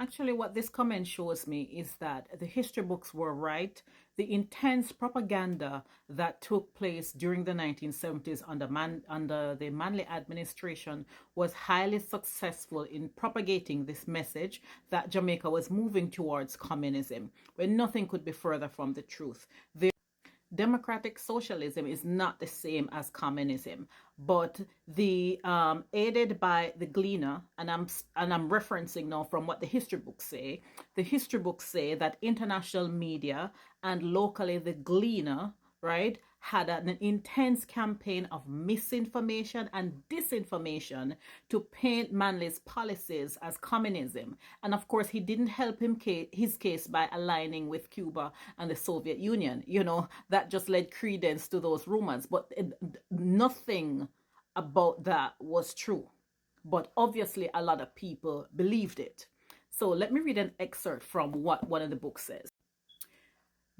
Actually, what this comment shows me is that the history books were right. The intense propaganda that took place during the 1970s under the Manley administration was highly successful in propagating this message that Jamaica was moving towards communism, when nothing could be further from the truth. Democratic socialism is not the same as communism, but the aided by the Gleaner, and I'm referencing now from what the history books say. The history books say that international media and locally the Gleaner, right, had an intense campaign of misinformation and disinformation to paint Manley's policies as communism. And of course, he didn't help his case by aligning with Cuba and the Soviet Union. You know, that just led credence to those rumors. But nothing about that was true. But obviously, a lot of people believed it. So let me read an excerpt from what one of the books says.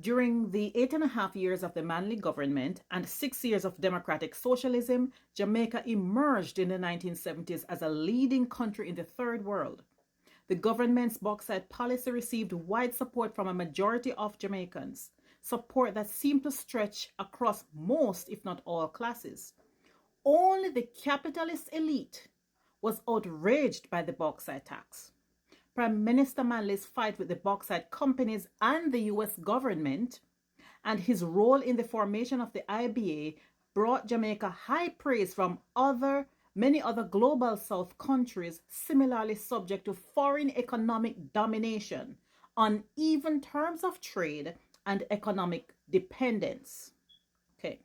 During the 8.5 years of the Manley government and 6 years of democratic socialism, Jamaica emerged in the 1970s as a leading country in the third world. The government's bauxite policy received wide support from a majority of Jamaicans, support that seemed to stretch across most, if not all, classes. Only the capitalist elite was outraged by the bauxite tax. Prime Minister Manley's fight with the bauxite companies and the US government and his role in the formation of the IBA brought Jamaica high praise from many other global South countries similarly subject to foreign economic domination, uneven terms of trade, and economic dependence. Okay.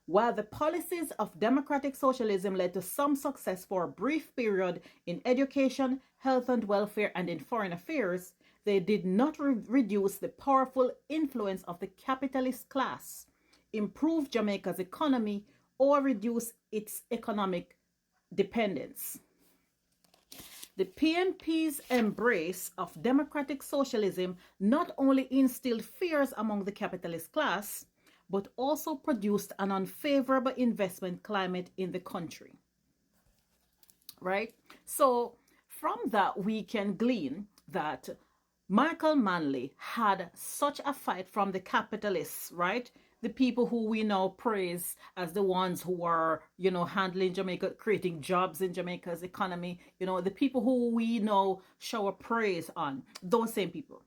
While the policies of democratic socialism led to some success for a brief period in education, health and welfare, and in foreign affairs, they did not reduce the powerful influence of the capitalist class, improve Jamaica's economy, or reduce its economic dependence. The PNP's embrace of democratic socialism not only instilled fears among the capitalist class, but also produced an unfavorable investment climate in the country. Right? So from that, we can glean that Michael Manley had such a fight from the capitalists, right? The people who we now praise as the ones who are, you know, handling Jamaica, creating jobs in Jamaica's economy, you know, the people who we now shower praise on, those same people.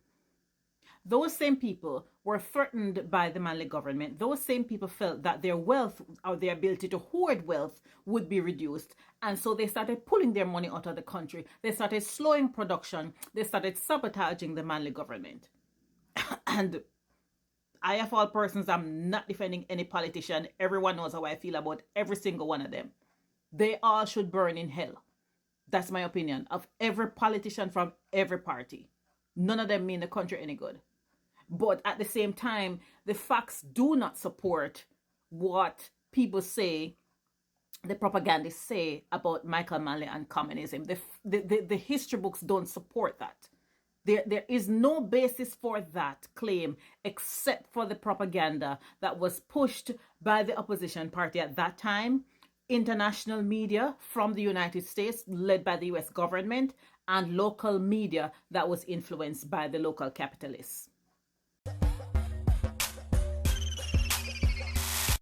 Those same people were threatened by the Manley government. Those same people felt that their wealth or their ability to hoard wealth would be reduced. And so they started pulling their money out of the country. They started slowing production. They started sabotaging the Manley government. And I, of all persons, I'm not defending any politician. Everyone knows how I feel about every single one of them. They all should burn in hell. That's my opinion of every politician from every party. None of them mean the country any good. But at the same time, the facts do not support what people say, the propagandists say about Michael Manley and communism. The history books don't support that. There is no basis for that claim except for the propaganda that was pushed by the opposition party at that time, international media from the United States led by the US government, and local media that was influenced by the local capitalists.